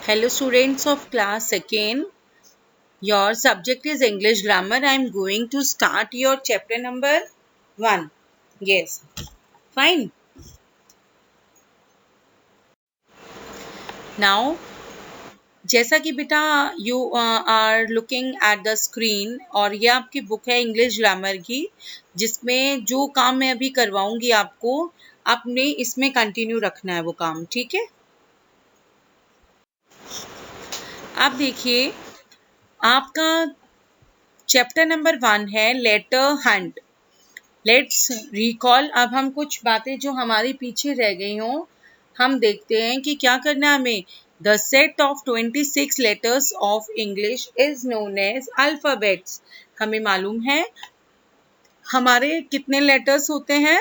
Hello students of class 2nd. Your subject is English grammar. I am going to start your chapter number 1. Yes. Fine. Now, जैसा कि बेटा you are looking at the screen और ये आपकी book है English grammar की जिसमें जो काम मैं अभी करवाऊंगी आपको आपने इसमें कंटिन्यू रखना है वो काम, ठीक है। आप देखिए आपका चैप्टर नंबर 1 है लेटर हंट। Let's recall. अब हम कुछ बातें जो हमारी पीछे रह गई हों हम देखते हैं कि क्या करना है हमें। The set of 26 letters of English is known as alphabets. हमें मालूम है हमारे कितने लेटर्स होते हैं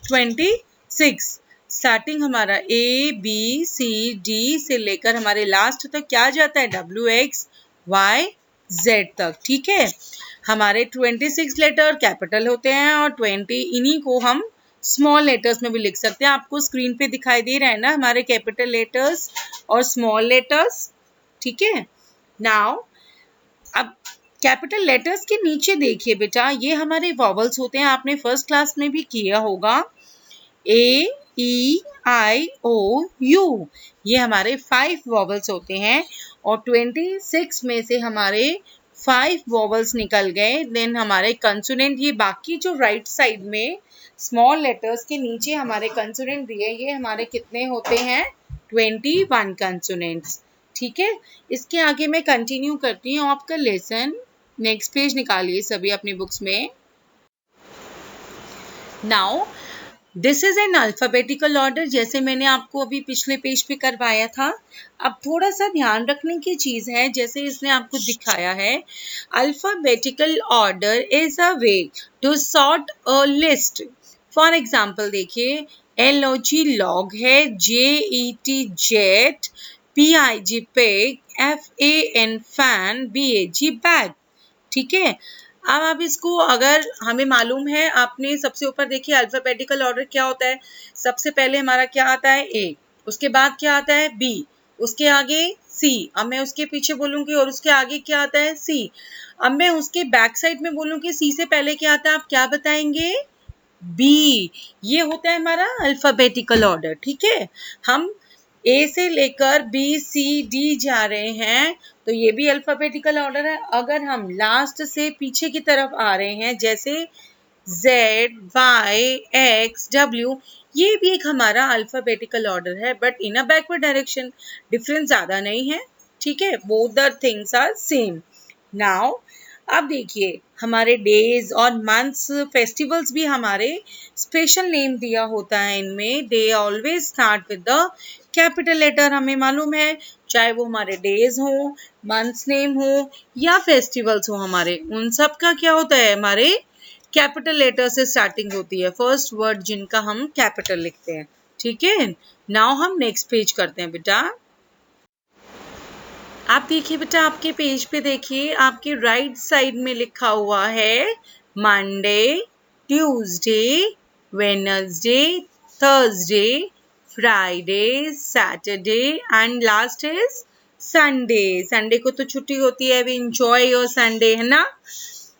26। स्टार्टिंग हमारा ए बी सी डी से लेकर हमारे लास्ट तक क्या जाता है डब्ल्यू एक्स वाई जेड तक, ठीक है। हमारे 26 लेटर कैपिटल होते हैं और 20 इन्हीं को हम स्मॉल लेटर्स में भी लिख सकते हैं। आपको स्क्रीन पे दिखाई दे रहा है ना हमारे कैपिटल लेटर्स और स्मॉल लेटर्स, ठीक है। नाउ अब कैपिटल लेटर्स के नीचे देखिए बेटा ये हमारे वॉवल्स होते हैं, आपने फर्स्ट क्लास में भी किया होगा। ए ई आई ओ यू ये हमारे 5 वॉवल्स होते हैं और 26 में से हमारे 5 वॉवल्स निकल गए। देन हमारे कंसोनेंट ये बाकी जो राइट साइड में स्मॉल लेटर्स के नीचे हमारे कंसोनेंट दिए ये हमारे कितने होते हैं 21 कंसोनेंट्स, ठीक है। इसके आगे मैं कंटिन्यू करती हूँ आपका लेसन। नेक्स्ट पेज निकालिए सभी अपनी बुक्स में। Now this is an alphabetical order जैसे मैंने आपको अभी पिछले पेज पे करवाया था। अब थोड़ा सा ध्यान रखने की चीज है जैसे इसने आपको दिखाया है alphabetical order is a way to sort a list. For example देखिए LOG लॉग है, JET jet, PIG pig, FAN fan, BAG bag, ठीक है। अब आप इसको अगर हमें मालूम है आपने सबसे ऊपर देखिए अल्फाबेटिकल ऑर्डर क्या होता है। सबसे पहले हमारा क्या आता है A, उसके बाद क्या आता है B, उसके आगे C, अब मैं उसके पीछे बोलूंगी और उसके आगे क्या आता है C, अब मैं उसके बैक साइड में बोलूंगी C से पहले क्या आता है आप क्या बताएंगे B। ये होता है हमारा अल्फाबेटिकल ऑर्डर, ठीक है। हम A से लेकर B C D जा रहे हैं तो ये भी अल्फाबेटिकल ऑर्डर है। अगर हम लास्ट से पीछे की तरफ आ रहे हैं जैसे Z Y X W ये भी एक हमारा अल्फाबेटिकल ऑर्डर है but in a backward direction, difference ज्यादा नहीं है, ठीक है। Both the things are same. Now अब देखिए हमारे डेज और मंथ्स फेस्टिवल्स भी हमारे स्पेशल नेम दिया होता है इनमें। They always start with the capital letter, हमें मालूम है चाहे वो हमारे डेज हो मंथ्स नेम हो या फेस्टिवल्स हो हमारे उन सब का क्या होता है हमारे कैपिटल लेटर से स्टार्टिंग होती है, फर्स्ट वर्ड जिनका हम कैपिटल लिखते हैं, ठीक है। नाउ हम नेक्स्ट पेज करते हैं बेटा। आप देखिए बेटा आपके पेज पे देखिए आपके राइट साइड में लिखा हुआ है Monday, Tuesday, Wednesday, Thursday, Friday, Saturday and last is Sunday. Sunday को तो छुट्टी होती है, वी एंजॉय योर संडे, है ना।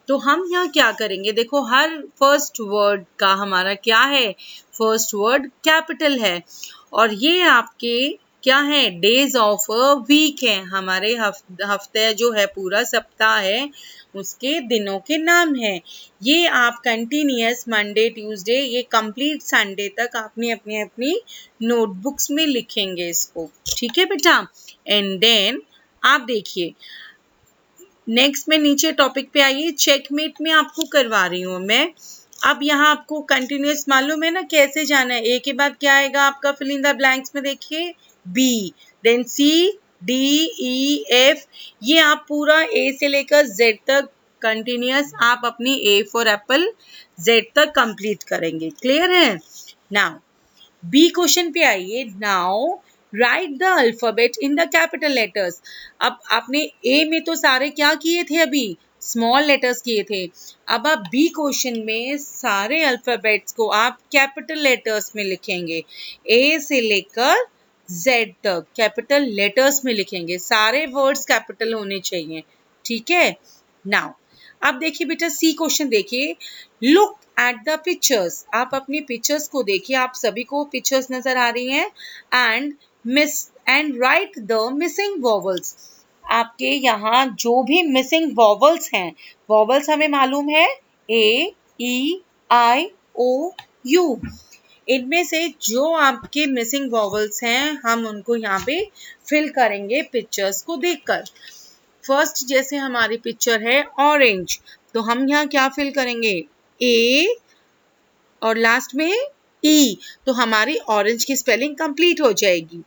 तो हम यहाँ क्या करेंगे देखो हर फर्स्ट वर्ड का हमारा क्या है फर्स्ट वर्ड कैपिटल है और ये आपके क्या है डेज ऑफ अ वीक है, हमारे हफ्ते जो है पूरा सप्ताह है उसके दिनों के नाम है। ये आप कंटिन्यूअस मंडे ट्यूसडे ये कंप्लीट संडे तक आपने अपनी अपनी नोटबुक्स में लिखेंगे इसको, ठीक है बेटा। एंड देन आप देखिए नेक्स्ट में नीचे टॉपिक पे आइए, चेकमेट में आपको करवा रही हूँ मैं। अब यहाँ आपको कंटिन्यूअस मालूम है ना कैसे जाना है। ए के बाद क्या आएगा आपका फिल इन द ब्लैंक्स में देखिए B, then C D E F, ये आप पूरा ए से लेकर जेड तक कंटिन्यूअस आप अपनी ए फॉर एप्पल जेड तक कंप्लीट करेंगे, क्लियर है। नाउ बी क्वेश्चन पे आइए। Now right the alphabet in the capital letters. अब आपने ए में तो सारे क्या किए थे अभी स्मॉल लेटर्स किए थे, अब आप बी क्वेश्चन में सारे अल्फाबेट्स को आप कैपिटल लेटर्स में लिखेंगे ए से लेकर जेड तक कैपिटल लेटर्स में लिखेंगे, सारे वर्ड्स कैपिटल होने चाहिए, ठीक है। नाउ अब देखिए बेटा सी क्वेश्चन देखिए, लुक एट द पिक्चर्स, आप अपनी पिक्चर्स को देखिए, आप सभी को पिक्चर्स नजर आ रही हैं, and right the missing vowels, आपके यहाँ जो भी मिसिंग वॉवल्स हैं, वॉवल्स हमें मालूम है ए ई आई ओ यू, इनमें से जो आपके मिसिंग वॉवल्स हैं हम उनको यहाँ पे फिल करेंगे पिक्चर्स को देखकर। फर्स्ट जैसे हमारी पिक्चर है ऑरेंज, तो हम यहाँ क्या फिल करेंगे ए और लास्ट में ई, तो हमारी ऑरेंज की स्पेलिंग कंप्लीट हो जाएगी।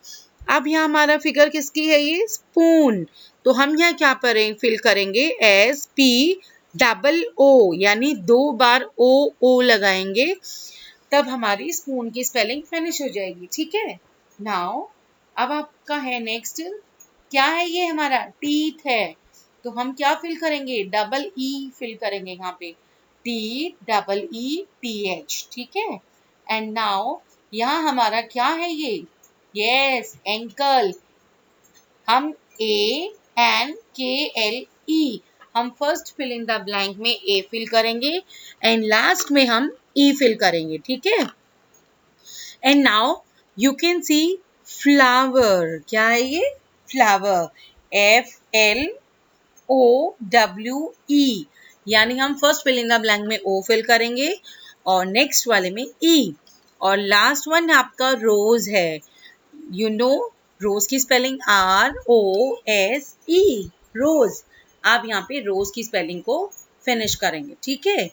अब यहाँ हमारा फिगर किसकी है, ये स्पून, तो हम यहाँ क्या फिल करेंगे एस पी डबल ओ, यानी 2 बार ओ लगाएंगे, तब हमारी स्पून की स्पेलिंग फिनिश हो जाएगी, ठीक है। नाउ अब आपका है नेक्स्ट, क्या है ये हमारा टीथ है, तो हम क्या फिल करेंगे डबल ई फिल करेंगे यहाँ पे, T double E T H, ठीक है। एंड नाउ यहाँ हमारा क्या है ये, यस एंकल, हम ए एन के एल ई, हम first fill in the blank में ए फिल करेंगे एंड लास्ट में हम ई फिल करेंगे, ठीक है। And now you can see flower, क्या है ये flower, F L O W E, यानी हम first fill in the blank में ओ फिल करेंगे और नेक्स्ट वाले में ई, और लास्ट वन आपका रोज है, यू नो रोज की spelling R O S E, rose, आप यहाँ पे रोज की स्पेलिंग को फिनिश करेंगे, ठीक है।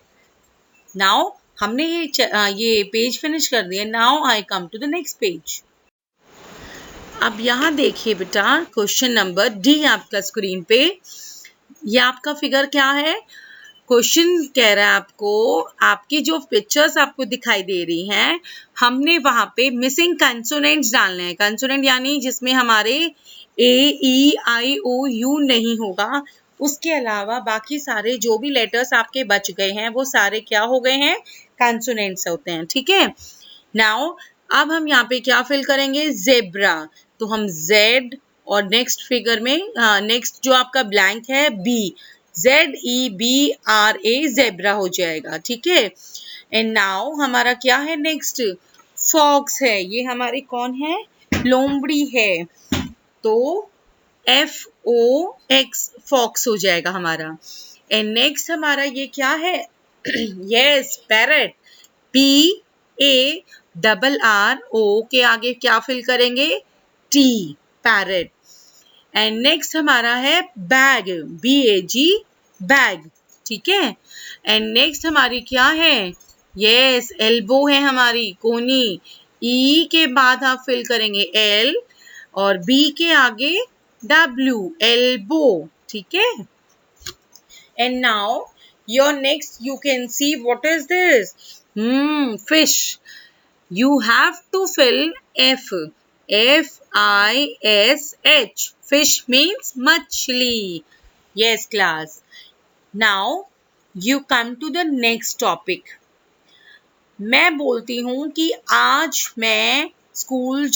नाउ हमने ये पेज फिनिश कर दिया, now I come to the next page. अब यहाँ देखिए बेटा क्वेश्चन नंबर डी आपका स्क्रीन पे, ये आपका फिगर क्या है, क्वेश्चन कह रहा है आपको, आपकी जो पिक्चर्स आपको दिखाई दे रही हैं, हमने वहां पे मिसिंग कंसोनेंट्स डालने हैं, कंसोनेंट यानी जिसमें हमारे ए ई आई ओ यू नहीं होगा, उसके अलावा बाकी सारे जो भी लेटर्स आपके बच गए हैं वो सारे क्या हो गए हैं, कंसोनेंट्स होते हैं, ठीक है। नाउ अब हम यहाँ पे क्या फिल करेंगे जेब्रा, तो हम जेड और नेक्स्ट फिगर में नेक्स्ट जो आपका ब्लैंक है बी, ZEBRA जेब्रा हो जाएगा, ठीक है। एंड नाउ हमारा क्या है नेक्स्ट, फॉक्स है, ये हमारी कौन है, लोमड़ी है, तो FOX फॉक्स हो जाएगा हमारा। एंड नेक्स्ट हमारा ये क्या है, यस पैरट, PARRO के आगे क्या फिल करेंगे T, पैरट। एंड नेक्स्ट हमारा है बैग, BAG बैग, ठीक है। एंड नेक्स्ट हमारी क्या है, यस एल्बो है हमारी, कोनी, E के बाद आप फिल करेंगे L और B के आगे W, एल्बो, ठीक है। And now your next you can see what is this, fish, you have to fill F, FISH, fish means मछली, yes class. Now you come to the next topic. मैं बोलती हूँ कि आज मैं स्कूल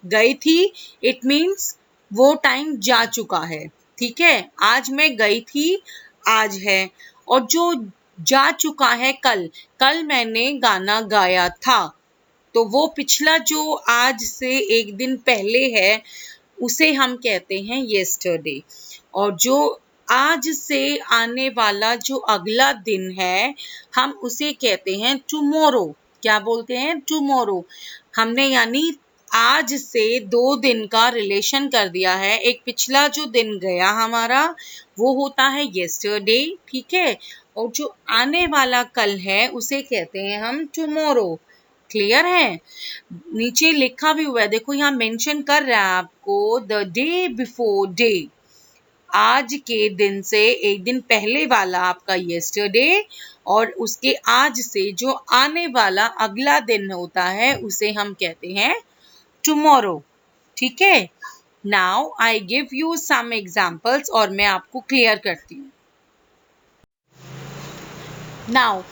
गई थी, इट मीन्स वो टाइम जा चुका है, ठीक है, आज मैं गई थी आज है, और जो जा चुका है कल मैंने गाना गाया था, तो वो पिछला जो आज से एक दिन पहले है उसे हम कहते हैं येस्टरडे, और जो आज से आने वाला जो अगला दिन है हम उसे कहते हैं टुमारो, क्या बोलते हैं टुमारो, हमने यानी आज से 2 दिन का रिलेशन कर दिया है, एक पिछला जो दिन गया हमारा वो होता है येस्टरडे, ठीक है, और जो आने वाला कल है उसे कहते हैं हम टुमारो, क्लियर है। नीचे लिखा भी हुआ है, देखो यहाँ मेंशन कर रहा है आपको द डे बिफोर डे, आज के दिन से एक दिन पहले वाला आपका येस्टरडे, और उसके आज से जो आने वाला अगला दिन होता है उसे हम कहते हैं टुमारो, ठीक है। Now I give you some examples और मैं आपको क्लियर करती हूँ। नाउ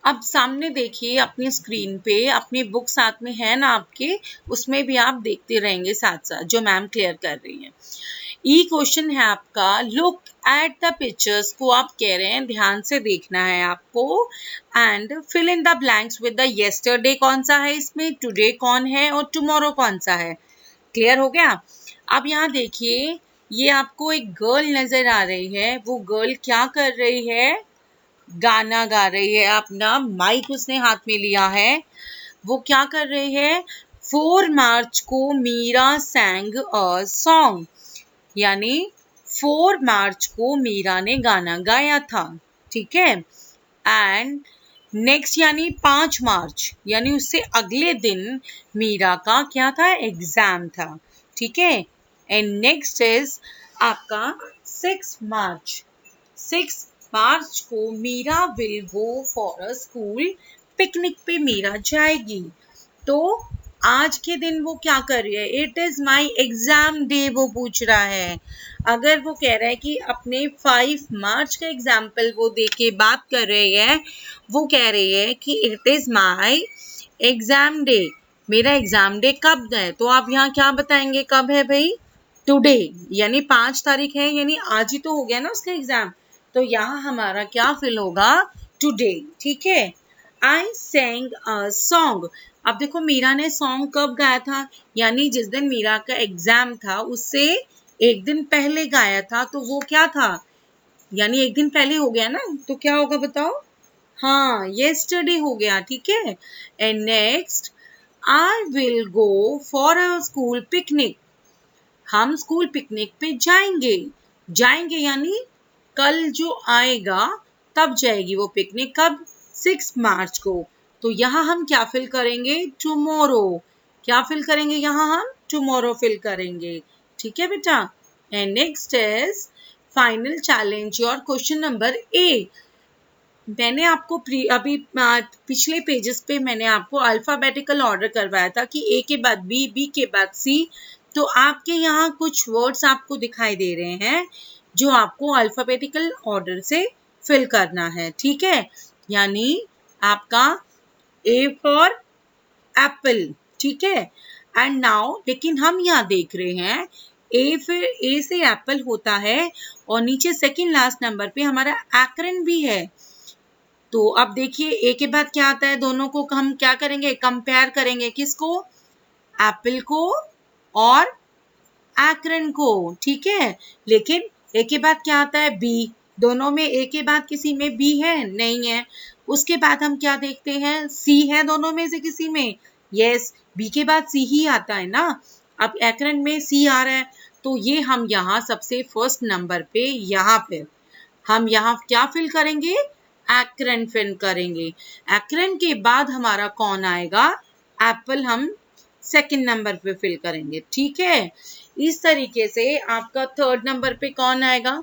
अब सामने देखिए अपनी स्क्रीन पे, अपनी बुक साथ में है ना आपके, उसमें भी आप देखते रहेंगे साथ साथ जो मैम क्लियर कर रही हैं। ई क्वेश्चन है आपका, लुक एट द पिक्चर्स को आप कह रहे हैं ध्यान से देखना है आपको, and fill in the blanks with the yesterday कौन सा है इसमें, टुडे कौन है और टुमारो कौन सा है। क्लियर हो गया। अब यहाँ देखिए ये आपको एक गर्ल नजर आ रही है, वो गर्ल क्या कर रही है, गाना गा रही है, अपना माइक उसने हाथ में लिया है। वो क्या कर रही है, 4 मार्च को मीरा सैंग अ सॉन्ग, यानी 4 मार्च को मीरा ने गाना गाया था, ठीक है। एंड नेक्स्ट यानी 5 मार्च, यानी उससे अगले दिन मीरा का क्या था, एग्जाम था, ठीक है। एंड नेक्स्ट इज आपका 6 मार्च। 6 मार्च को Meera will go for a school picnic पे मीरा जाएगी। तो आज के दिन वो क्या कर रही है, it is my exam day वो पूछ रहा है। अगर वो कह रहा है कि अपने 5 मार्च का एग्जाम्पल वो दे के बात कर रही है, वो कह रही है कि it is my exam day, मेरा एग्जाम डे कब है, तो आप यहाँ क्या बताएंगे कब है भाई, टुडे, यानी 5 तारीख है, यानी आज ही तो हो गया ना उसका एग्जाम, तो यहाँ हमारा क्या फिल होगा, टुडे, ठीक है। आई सेंग अ सॉन्ग, अब देखो मीरा ने सॉन्ग कब गाया था, यानी जिस दिन मीरा का एग्जाम था उससे एक दिन पहले गाया था, तो वो क्या था, यानी एक दिन पहले हो गया ना, तो क्या होगा बताओ, हाँ येस्टरडे हो गया, ठीक है। And next, I will go for a school picnic, हम स्कूल पिकनिक पे जाएंगे, जाएंगे यानी कल जो आएगा तब जाएगी वो पिकनिक, कब, 6 मार्च को, तो यहाँ हम क्या फिल करेंगे, टुमारो, क्या फिल करेंगे यहाँ हम, टुमारो फिल करेंगे, ठीक है बेटा। And next is final challenge your question number A. मैंने आपको अभी पिछले पेजेस पे मैंने आपको अल्फाबेटिकल ऑर्डर करवाया था कि ए के बाद बी, बी के बाद सी, तो आपके यहाँ कुछ वर्ड्स आपको दिखाई दे रहे हैं जो आपको अल्फाबेटिकल ऑर्डर से फिल करना है, ठीक है। यानी आपका ए फॉर एप्पल, ठीक है। एंड नाउ लेकिन हम यहाँ देख रहे हैं ए, फिर ए से एप्पल होता है और नीचे सेकंड लास्ट नंबर पे हमारा एक्रन भी है, तो अब देखिए ए के बाद क्या आता है, दोनों को हम क्या करेंगे, कंपेयर करेंगे, किसको, एप्पल को और एक्रन को, ठीक है। लेकिन ए के बाद क्या आता है, बी, दोनों में ए के बाद किसी में बी है, नहीं है। उसके बाद हम क्या देखते हैं, सी है दोनों में से किसी में, यस, बी के बाद सी ही आता है ना, अब एक्रन में सी आ रहा है, तो ये हम यहाँ सबसे फर्स्ट नंबर पे यहाँ पे हम यहाँ क्या फिल करेंगे, एक्रन फिल करेंगे। एक्रन के बाद हमारा कौन आएगा, एप्पल हम सेकंड नंबर पे फिल करेंगे, ठीक है। इस तरीके से आपका थर्ड नंबर पे कौन आएगा,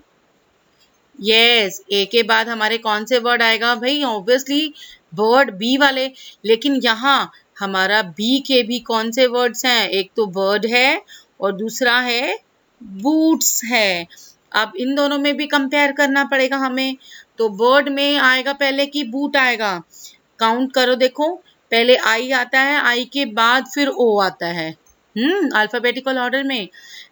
यस, ए के बाद हमारे कौन से वर्ड आएगा भाई, ऑब्वियसली वर्ड बी वाले, लेकिन यहाँ हमारा बी के भी कौन से वर्ड्स हैं, एक तो बर्ड है और दूसरा है बूट्स है। अब इन दोनों में भी कंपेयर करना पड़ेगा हमें, तो बर्ड में आएगा पहले कि बूट आएगा, काउंट करो देखो, पहले आई आता है, आई के बाद फिर ओ आता है, अल्फाबेटिकल ऑर्डर में।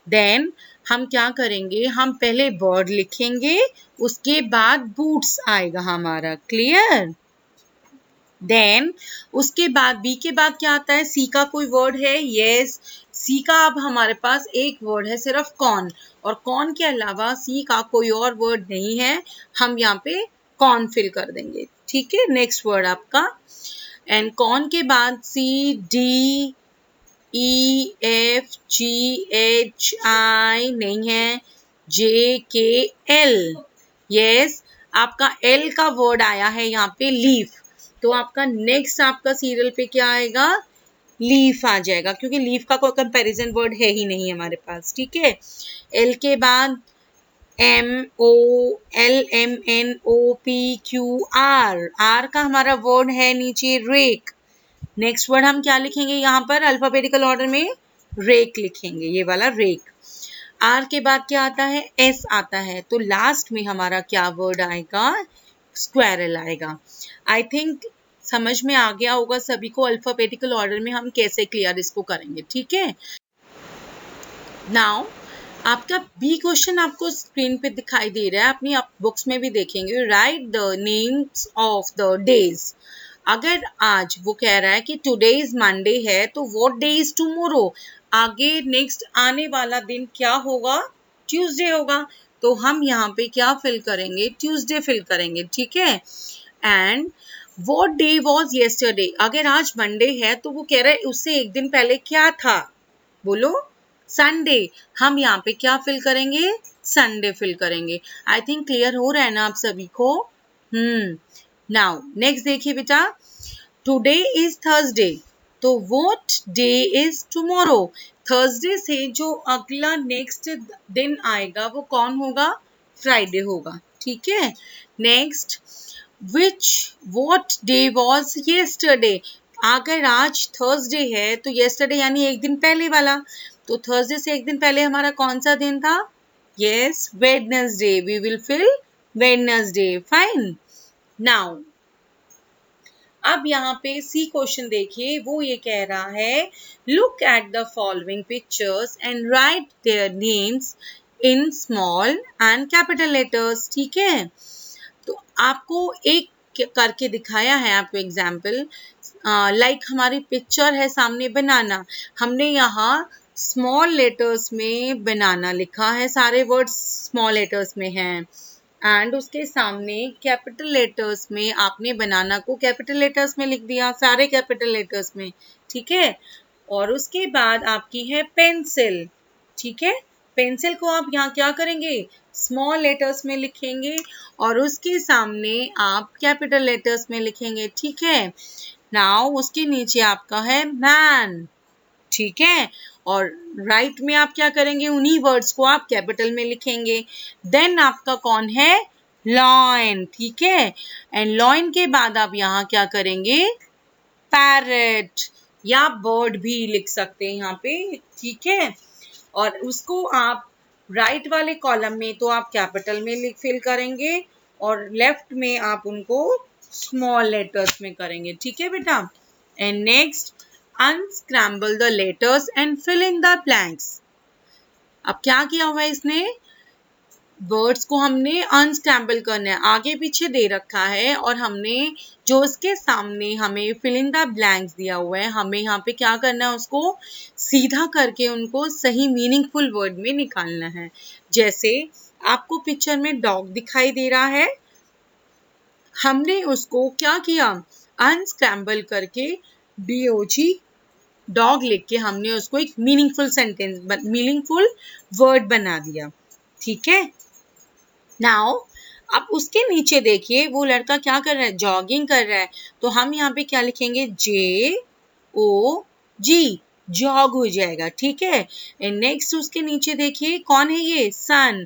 देन हम क्या करेंगे, हम पहले बर्ड लिखेंगे, उसके बाद बूट्स आएगा हमारा, क्लियर। देन उसके बाद बी के बाद क्या आता है, सी का कोई वर्ड है, यस, सी का अब हमारे पास एक वर्ड है सिर्फ कॉर्न, और कॉर्न के अलावा सी का कोई और वर्ड नहीं है, हम यहाँ पे कॉर्न फिल कर देंगे, ठीक है। नेक्स्ट वर्ड आपका, एंड कॉर्न के बाद सी, डी, ई, एफ, जी, एच, आई नहीं है, जे, के, एल, यस, आपका एल का वर्ड आया है यहाँ पे लीफ, तो आपका नेक्स्ट आपका सीरियल पे क्या आएगा, लीफ आ जाएगा, क्योंकि लीफ का कोई कंपैरिजन वर्ड है ही नहीं हमारे पास, ठीक है। एल के बाद M, O, L, M, N, O, P, Q, R, R का हमारा वर्ड है नीचे रेक, नेक्स्ट वर्ड हम क्या लिखेंगे यहाँ पर अल्फाबेटिकल ऑर्डर में, रेक लिखेंगे, ये वाला रेक। आर के बाद क्या आता है, एस आता है, तो लास्ट में हमारा क्या वर्ड आएगा, स्क्वायरल आएगा। आई थिंक समझ में आ गया होगा सभी को अल्फाबेटिकल ऑर्डर में हम कैसे क्लियर इसको करेंगे, ठीक है। नाउ आपका बी क्वेश्चन आपको स्क्रीन पे दिखाई दे रहा है, अपनी आप बुक्स में भी देखेंगे। Right the names of the days. अगर आज वो कह रहा है कि टुडे इज मंडे है, तो व्हाट डे इज टुमारो, आगे नेक्स्ट आने वाला दिन क्या होगा, ट्यूसडे होगा। तो हम यहाँ पे क्या फिल करेंगे, ट्यूसडे फिल करेंगे, ठीक है। And what day was yesterday, अगर आज मंडे है तो वो कह रहा है उससे एक दिन पहले क्या था, बोलो संडे। हम यहाँ पे क्या फिल करेंगे, संडे फिल करेंगे। आई थिंक क्लियर हो रहा है ना आप सभी को। नाउ नेक्स्ट देखिए बेटा, टुडे इज थर्सडे, तो what day is tomorrow, Thursday से जो अगला नेक्स्ट दिन आएगा वो कौन होगा, फ्राइडे होगा, ठीक है। Next what day was yesterday, अगर आज थर्सडे है तो येस्टरडे यानी एक दिन पहले वाला, तो थर्सडे से एक दिन पहले हमारा कौन सा दिन था, yes Wednesday, we will fill Wednesday, fine. Now अब यहाँ पे सी क्वेश्चन देखिए, वो ये कह रहा है look at the following pictures and right their names in small and capital letters, ठीक है। तो आपको एक करके दिखाया है आपको एग्जाम्पल, लाइक हमारी पिक्चर है सामने बनाना, हमने यहाँ स्मॉल लेटर्स में बनाना लिखा है, सारे वर्ड्स स्मॉल लेटर्स में हैं, एंड उसके सामने कैपिटल लेटर्स में आपने बनाना को कैपिटल लेटर्स में लिख दिया, सारे कैपिटल लेटर्स में, ठीक है। और उसके बाद आपकी है पेंसिल, ठीक है। पेंसिल को आप यहाँ क्या करेंगे, स्मॉल लेटर्स में लिखेंगे और उसके सामने आप कैपिटल लेटर्स में लिखेंगे, ठीक है। नाउ उसके नीचे आपका है मैन, ठीक है। और राइट में आप क्या करेंगे, उन्हीं वर्ड्स को आप कैपिटल में लिखेंगे। देन आपका कौन है, लॉयन, ठीक है। एंड लॉयन के बाद आप यहाँ क्या करेंगे, पैरेट या बर्ड भी लिख सकते हैं यहाँ पे, ठीक है। और उसको आप राइट वाले कॉलम में तो आप कैपिटल में फिल करेंगे और लेफ्ट में आप उनको स्मॉल लेटर्स में करेंगे, ठीक है बेटा। And next unscramble the letters and fill in the blanks। अब क्या किया हुआ है इसने, वर्ड्स को हमने अनस्क्रैम्बल करना है, आगे पीछे दे रखा है और हमने जो उसके सामने हमें फिल इन द ब्लैंक्स दिया हुआ है, हमें यहाँ पे क्या करना है, उसको सीधा करके उनको सही मीनिंगफुल वर्ड में निकालना है। जैसे आपको पिक्चर में डॉग दिखाई दे रहा है, हमने उसको क्या किया, अनस्क्रैम्बल करके DOG डॉग लिख के हमने उसको एक मीनिंगफुल सेंटेंस, मीनिंगफुल वर्ड बना दिया, ठीक है। नाउ अब उसके नीचे देखिए वो लड़का क्या कर रहा है, जॉगिंग कर रहा है, तो हम यहाँ पे क्या लिखेंगे, JOG, जॉग हो जाएगा, ठीक है। एंड नेक्स्ट उसके नीचे देखिए कौन है ये, sun,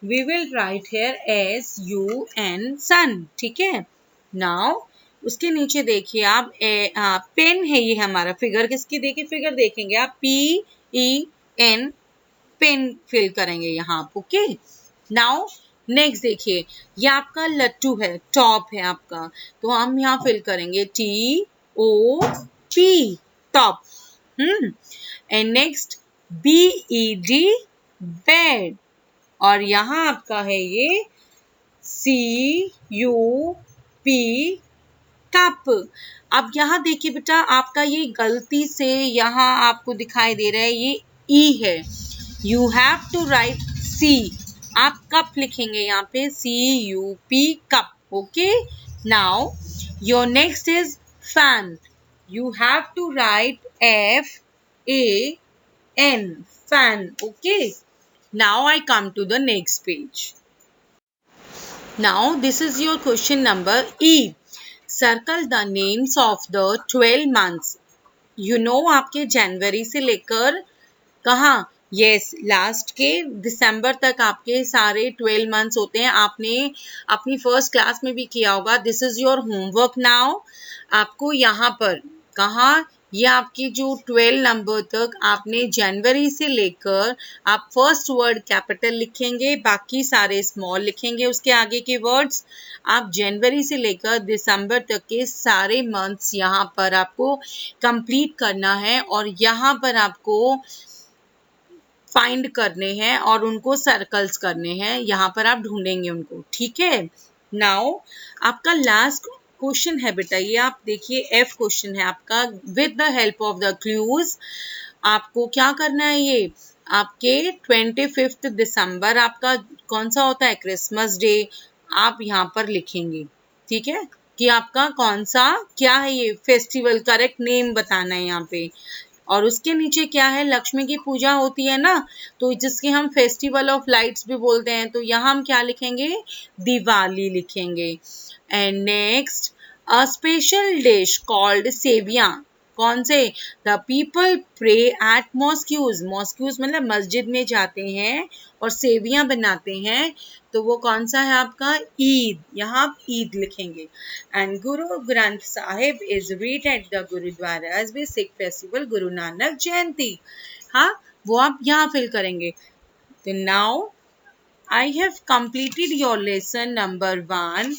we will write here SUN, sun, ठीक है। नाउ उसके नीचे देखिए आप पेन है, ये हमारा फिगर किसकी, देखिए फिगर देखेंगे आप PEN, पेन फिल करेंगे यहाँ आप, ओके। नाउ नेक्स्ट देखिए ये आपका लट्टू है, टॉप है आपका, तो हम यहाँ फिल करेंगे TOP, top. And next BED, bed, और यहाँ आपका है ये CUP, कप। अब यहाँ देखिए बेटा आपका ये गलती से यहाँ आपको दिखाई दे रहा है ये E है, you have to write C, आप कप लिखेंगे यहाँ पे CUP, cup, okay. Now your next is fan, you have to write FAN, fan, okay. Now I come to the next page. Now this is your question number E। Circle the names of the 12 months, you know आपके जनवरी से लेकर कहाँ, yes last के दिसंबर तक आपके सारे 12 months होते हैं, आपने अपनी फर्स्ट क्लास में भी किया होगा। This is your homework. Now आपको यहाँ पर कहाँ ये आपकी जो 12 नंबर तक आपने जनवरी से लेकर आप फर्स्ट वर्ड कैपिटल लिखेंगे, बाकी सारे स्मॉल लिखेंगे उसके आगे के वर्ड्स। आप जनवरी से लेकर दिसंबर तक के सारे मंथ्स यहाँ पर आपको कंप्लीट करना है और यहाँ पर आपको फाइंड करने हैं और उनको सर्कल्स करने हैं, यहाँ पर आप ढूंढेंगे उनको, ठीक है। नाउ आपका लास्ट क्वेश्चन है बेटा, ये आप देखिए एफ क्वेश्चन है आपका। With the help of the clues आपको क्या करना है, ये आपके 25 दिसंबर आपका कौन सा होता है, क्रिसमस डे, आप यहाँ पर लिखेंगे, ठीक है, कि आपका कौन सा क्या है ये फेस्टिवल, करेक्ट नेम बताना है यहाँ पे। और उसके नीचे क्या है, लक्ष्मी की पूजा होती है ना, तो जिसके हम फेस्टिवल ऑफ लाइट्स भी बोलते हैं, तो यहाँ हम क्या लिखेंगे, दिवाली लिखेंगे। And next a special dish called seviyan, कौन से, the people pray at mosques, mosques मतलब मस्जिद में जाते हैं और सेवियां बनाते हैं, तो वो कौन सा है आपका, ईद, यहाँ आप ईद लिखेंगे। And Guru Granth Sahib is read at the gurdwara with Sikh festival Guru Nanak जयंती, हाँ वो आप यहाँ फिल करेंगे। तो now I have completed your lesson number 1।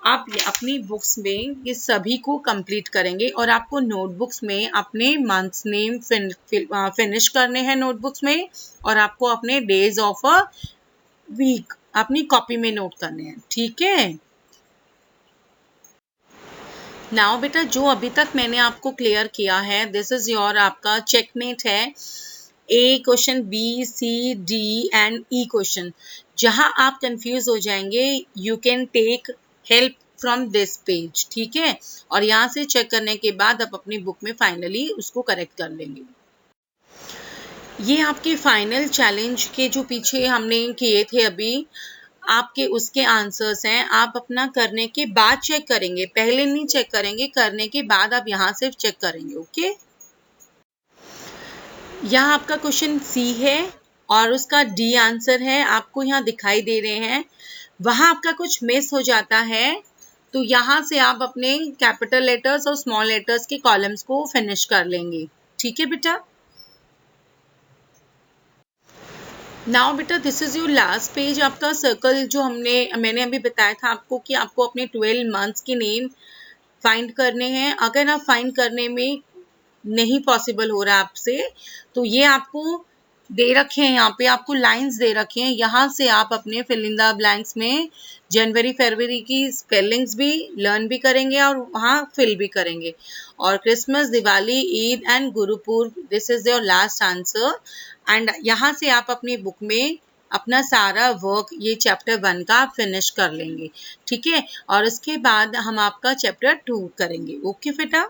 आप अपनी बुक्स में ये सभी को कंप्लीट करेंगे और आपको नोटबुक्स में अपने मंथ्स नेम फिनिश करने हैं नोटबुक्स में, और आपको अपने डेज ऑफ अ वीक अपनी कॉपी में नोट करने हैं, ठीक है। नाउ बेटा जो अभी तक मैंने आपको क्लियर किया है, दिस इज योर आपका चेकमेट है। A question, B, C, D and E question, जहां आप कंफ्यूज हो जाएंगे you can take help from this page, ठीक है, और यहाँ से चेक करने के बाद आप अपनी बुक में फाइनली उसको करेक्ट कर लेंगे। ये आपके फाइनल चैलेंज के जो पीछे हमने किए थे अभी, आपके उसके आंसर्स हैं, आप अपना करने के बाद चेक करेंगे, पहले नहीं चेक करेंगे, करने के बाद आप यहाँ से चेक करेंगे, ओके। यहाँ आपका क्वेश्चन सी है और उसका डी आंसर है, आपको यहाँ दिखाई दे रहे हैं, वहां आपका कुछ मिस हो जाता है, तो यहाँ से आप अपने कैपिटल लेटर्स और स्मॉल लेटर्स के कॉलम्स को फिनिश कर लेंगे, ठीक है बेटा। नाउ बेटा this is your last page, आपका सर्कल जो मैंने अभी बताया था आपको कि आपको अपने 12 मंथ्स के नेम फाइंड करने हैं। अगर आप फाइंड करने में नहीं पॉसिबल हो रहा आपसे, तो ये आपको दे रखे हैं, यहाँ पे आपको लाइंस दे रखे हैं, यहाँ से आप अपने फिल इन द ब्लैंक्स में जनवरी फरवरी की स्पेलिंग्स भी लर्न भी करेंगे और वहाँ फिल भी करेंगे। और Christmas, Diwali, Eid and Gurupur, this is your last answer. And यहाँ से आप अपनी बुक में अपना सारा वर्क ये चैप्टर 1 का फिनिश कर लेंगे, ठीक है, और उसके बाद हम आपका चैप्टर 2 करेंगे, ओके बेटा।